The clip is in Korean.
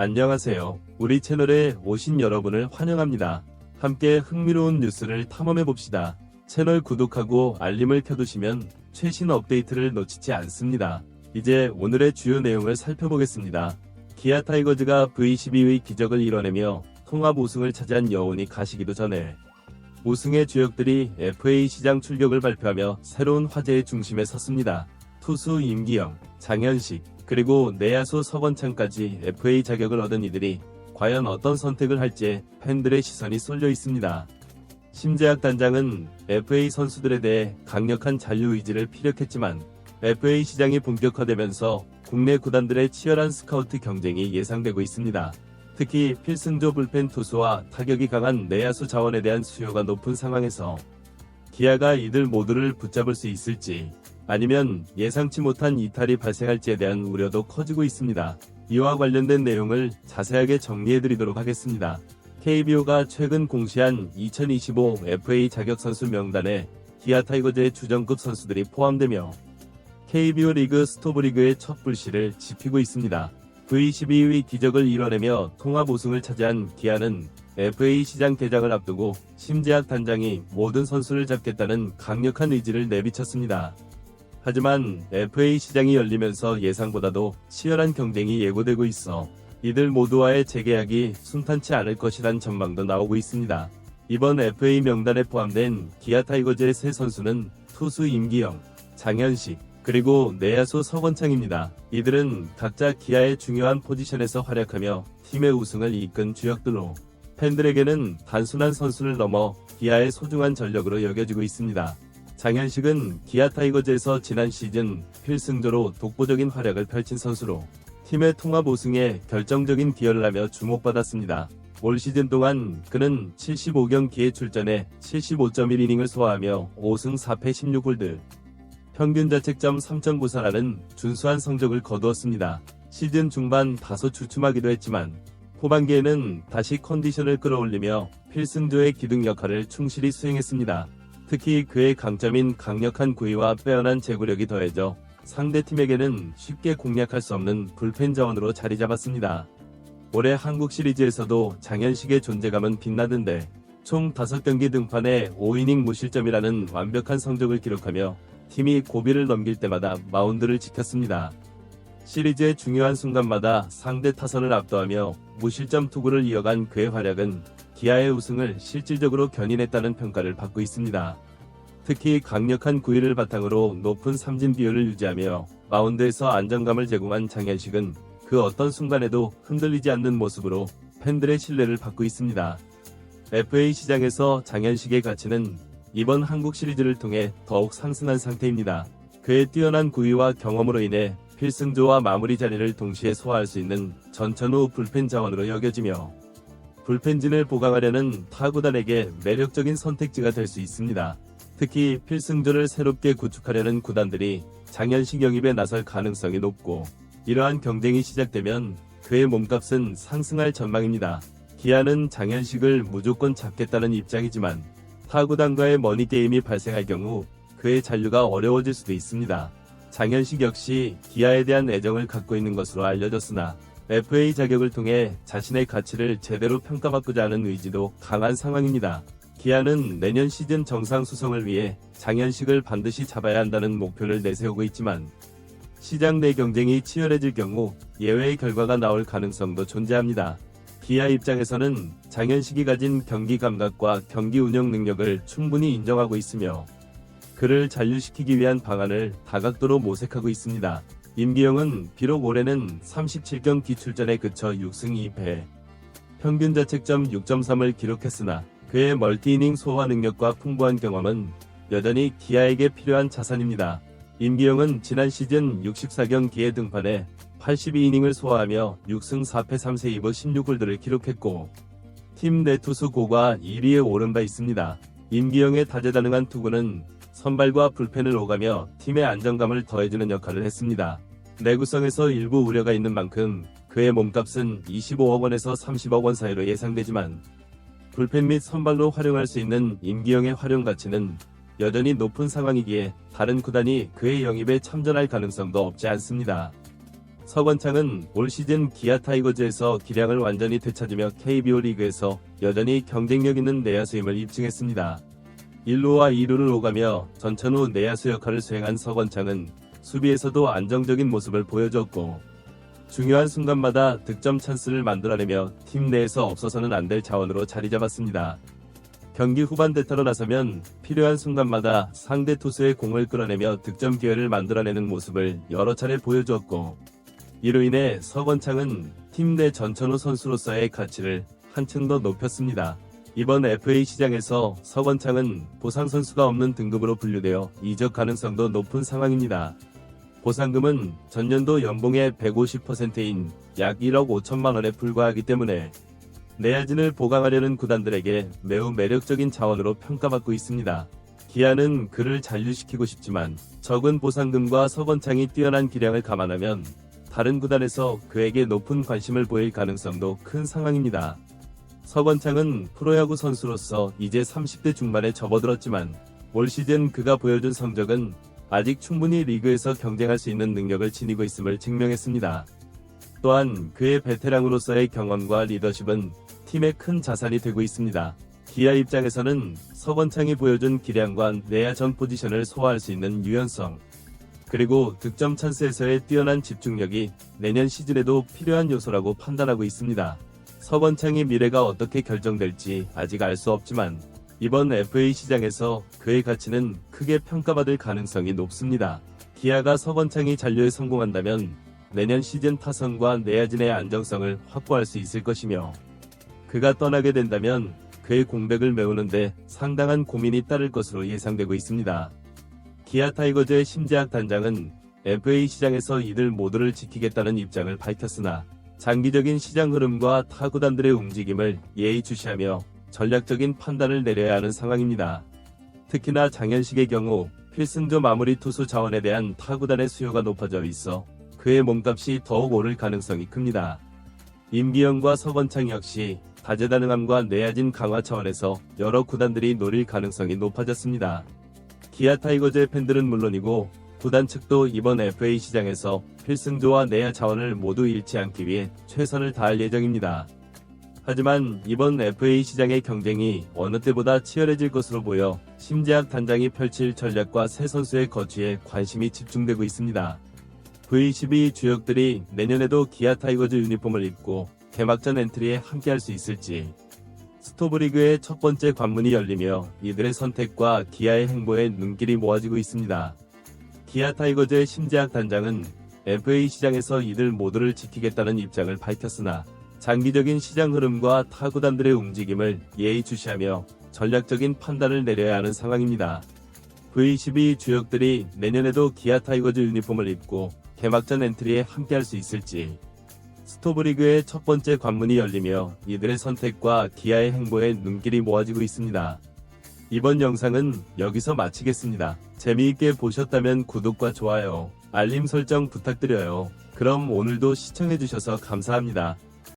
안녕하세요. 우리 채널에 오신 여러분을 환영합니다. 함께 흥미로운 뉴스를 탐험해봅시다. 채널 구독하고 알림을 켜두시면 최신 업데이트를 놓치지 않습니다. 이제 오늘의 주요 내용을 살펴보겠습니다. 기아 타이거즈가 V12의 기적을 이뤄내며 통합 우승을 차지한 여운이 가시기도 전에 우승의 주역들이 FA 시장 출격을 발표하며 새로운 화제의 중심에 섰습니다. 투수 임기영, 장현식, 그리고 내야수 서건창까지 FA 자격을 얻은 이들이 과연 어떤 선택을 할지 팬들의 시선이 쏠려 있습니다. 심재학 단장은 FA 선수들에 대해 강력한 잔류 의지를 피력했지만 FA 시장이 본격화되면서 국내 구단들의 치열한 스카우트 경쟁이 예상되고 있습니다. 특히 필승조 불펜 투수와 타격이 강한 내야수 자원에 대한 수요가 높은 상황에서 기아가 이들 모두를 붙잡을 수 있을지 아니면 예상치 못한 이탈이 발생할지에 대한 우려도 커지고 있습니다. 이와 관련된 내용을 자세하게 정리해드리도록 하겠습니다. KBO가 최근 공시한 2025 FA 자격 선수 명단에 기아 타이거즈의 주전급 선수들이 포함되며 KBO 리그 스토브리그의 첫 불씨를 지피고 있습니다. V12의 기적을 이뤄내며 통합 우승을 차지한 기아는 FA 시장 개장을 앞두고 심재학 단장이 모든 선수를 잡겠다는 강력한 의지를 내비쳤습니다. 하지만 FA 시장이 열리면서 예상보다도 치열한 경쟁이 예고되고 있어 이들 모두와의 재계약이 순탄치 않을 것이란 전망도 나오고 있습니다. 이번 FA 명단에 포함된 기아 타이거즈의 세 선수는 투수 임기영, 장현식, 그리고 내야수 서건창입니다. 이들은 각자 기아의 중요한 포지션에서 활약하며 팀의 우승을 이끈 주역들로 팬들에게는 단순한 선수를 넘어 기아의 소중한 전력으로 여겨지고 있습니다. 장현식은 기아 타이거즈에서 지난 시즌 필승조로 독보적인 활약을 펼친 선수로 팀의 통합 우승에 결정적인 기여를 하며 주목받았습니다. 올 시즌 동안 그는 75경기에 출전해 75.1이닝을 소화하며 5승 4패 16홀드, 평균 자책점 3.94라는 준수한 성적을 거두었습니다. 시즌 중반 다소 주춤하기도 했지만 후반기에는 다시 컨디션을 끌어올리며 필승조의 기둥 역할을 충실히 수행했습니다. 특히 그의 강점인 강력한 구위와 빼어난 제구력이 더해져 상대팀에게는 쉽게 공략할 수 없는 불펜 자원으로 자리 잡았습니다. 올해 한국 시리즈에서도 장현식의 존재감은 빛나던데 총 5경기 등판에 5이닝 무실점이라는 완벽한 성적을 기록하며 팀이 고비를 넘길 때마다 마운드를 지켰습니다. 시리즈의 중요한 순간마다 상대 타선을 압도하며 무실점 투구를 이어간 그의 활약은 기아의 우승을 실질적으로 견인했다는 평가를 받고 있습니다. 특히 강력한 구위를 바탕으로 높은 삼진 비율을 유지하며 마운드에서 안정감을 제공한 장현식은 그 어떤 순간에도 흔들리지 않는 모습으로 팬들의 신뢰를 받고 있습니다. FA 시장에서 장현식의 가치는 이번 한국 시리즈를 통해 더욱 상승한 상태입니다. 그의 뛰어난 구위와 경험으로 인해 필승조와 마무리 자리를 동시에 소화할 수 있는 전천후 불펜 자원으로 여겨지며 불펜진을 보강하려는 타구단에게 매력적인 선택지가 될 수 있습니다. 특히 필승조를 새롭게 구축하려는 구단들이 장현식 영입에 나설 가능성이 높고 이러한 경쟁이 시작되면 그의 몸값은 상승할 전망입니다. 기아는 장현식을 무조건 잡겠다는 입장이지만 타구단과의 머니게임이 발생할 경우 그의 잔류가 어려워질 수도 있습니다. 장현식 역시 기아에 대한 애정을 갖고 있는 것으로 알려졌으나 FA 자격을 통해 자신의 가치를 제대로 평가받고자 하는 의지도 강한 상황입니다. 기아는 내년 시즌 정상 수성을 위해 장현식을 반드시 잡아야 한다는 목표를 내세우고 있지만 시장 내 경쟁이 치열해질 경우 예외의 결과가 나올 가능성도 존재합니다. 기아 입장에서는 장현식이 가진 경기 감각과 경기 운영 능력을 충분히 인정하고 있으며 그를 잔류시키기 위한 방안을 다각도로 모색하고 있습니다. 임기영은 비록 올해는 37경기 출전에 그쳐 6승 2패, 평균 자책점 6.3을 기록했으나 그의 멀티이닝 소화 능력과 풍부한 경험은 여전히 기아에게 필요한 자산입니다. 임기영은 지난 시즌 64경기에 등판해 82이닝을 소화하며 6승 4패 3세 2무 16홀드를 기록했고 팀 내 투수 고가 1위에 오른 바 있습니다. 임기영의 다재다능한 투구는 선발과 불펜을 오가며 팀의 안정감을 더해주는 역할을 했습니다. 내구성에서 일부 우려가 있는 만큼 그의 몸값은 25억 원에서 30억 원 사이로 예상되지만 불펜 및 선발로 활용할 수 있는 임기영의 활용 가치는 여전히 높은 상황이기에 다른 구단이 그의 영입에 참전할 가능성도 없지 않습니다. 서건창은 올 시즌 기아 타이거즈에서 기량을 완전히 되찾으며 KBO 리그에서 여전히 경쟁력 있는 내야수임을 입증했습니다. 1루와 2루를 오가며 전천후 내야수 역할을 수행한 서건창은 수비에서도 안정적인 모습을 보여줬고 중요한 순간마다 득점 찬스를 만들어내며 팀 내에서 없어서는 안 될 자원으로 자리 잡았습니다. 경기 후반 대타로 나서면 필요한 순간마다 상대 투수의 공을 끌어내며 득점 기회를 만들어내는 모습을 여러 차례 보여주었고 이로 인해 서건창은 팀 내 전천후 선수로서의 가치를 한층 더 높였습니다. 이번 FA 시장에서 서건창은 보상 선수가 없는 등급으로 분류되어 이적 가능성도 높은 상황입니다. 보상금은 전년도 연봉의 150%인 약 1억 5천만 원에 불과하기 때문에 내야진을 보강하려는 구단들에게 매우 매력적인 자원으로 평가받고 있습니다. 기아는 그를 잔류시키고 싶지만 적은 보상금과 서건창이 뛰어난 기량을 감안하면 다른 구단에서 그에게 높은 관심을 보일 가능성도 큰 상황입니다. 서건창은 프로야구 선수로서 이제 30대 중반에 접어들었지만 올 시즌 그가 보여준 성적은 아직 충분히 리그에서 경쟁할 수 있는 능력을 지니고 있음을 증명했습니다. 또한 그의 베테랑으로서의 경험과 리더십은 팀의 큰 자산이 되고 있습니다. 기아 입장에서는 서건창이 보여준 기량과 내야 전 포지션을 소화할 수 있는 유연성, 그리고 득점 찬스에서의 뛰어난 집중력이 내년 시즌에도 필요한 요소라고 판단하고 있습니다. 서건창의 미래가 어떻게 결정될지 아직 알 수 없지만 이번 FA 시장에서 그의 가치는 크게 평가받을 가능성이 높습니다. 기아가 서건창이 잔류에 성공한다면 내년 시즌 타선과 내야진의 안정성을 확보할 수 있을 것이며 그가 떠나게 된다면 그의 공백을 메우는데 상당한 고민이 따를 것으로 예상되고 있습니다. 기아 타이거즈의 심재학 단장은 FA 시장에서 이들 모두를 지키겠다는 입장을 밝혔으나 장기적인 시장 흐름과 타구단들의 움직임을 예의주시하며 전략적인 판단을 내려야 하는 상황입니다. 특히나 장현식의 경우 필승조 마무리 투수 자원에 대한 타구단의 수요가 높아져 있어 그의 몸값이 더욱 오를 가능성이 큽니다. 임기영과 서건창 역시 다재다능함과 내야진 강화 차원에서 여러 구단들이 노릴 가능성이 높아졌습니다. 기아 타이거즈의 팬들은 물론이고 구단 측도 이번 FA 시장에서 필승조와 내야 자원을 모두 잃지 않기 위해 최선을 다할 예정입니다. 하지만 이번 FA 시장의 경쟁이 어느 때보다 치열해질 것으로 보여 심재학 단장이 펼칠 전략과 새 선수의 거취에 관심이 집중되고 있습니다. V12 주역들이 내년에도 기아 타이거즈 유니폼을 입고 개막전 엔트리에 함께할 수 있을지, 스토브리그의 첫 번째 관문이 열리며 이들의 선택과 기아의 행보에 눈길이 모아지고 있습니다. 기아 타이거즈의 심재학 단장은 FA 시장에서 이들 모두를 지키겠다는 입장을 밝혔으나 장기적인 시장 흐름과 타구단들의 움직임을 예의주시하며 전략적인 판단을 내려야 하는 상황입니다. V12 주역들이 내년에도 기아 타이거즈 유니폼을 입고 개막전 엔트리에 함께할 수 있을지, 스토브리그의 첫 번째 관문이 열리며 이들의 선택과 기아의 행보에 눈길이 모아지고 있습니다. 이번 영상은 여기서 마치겠습니다. 재미있게 보셨다면 구독과 좋아요, 알림 설정 부탁드려요. 그럼 오늘도 시청해주셔서 감사합니다.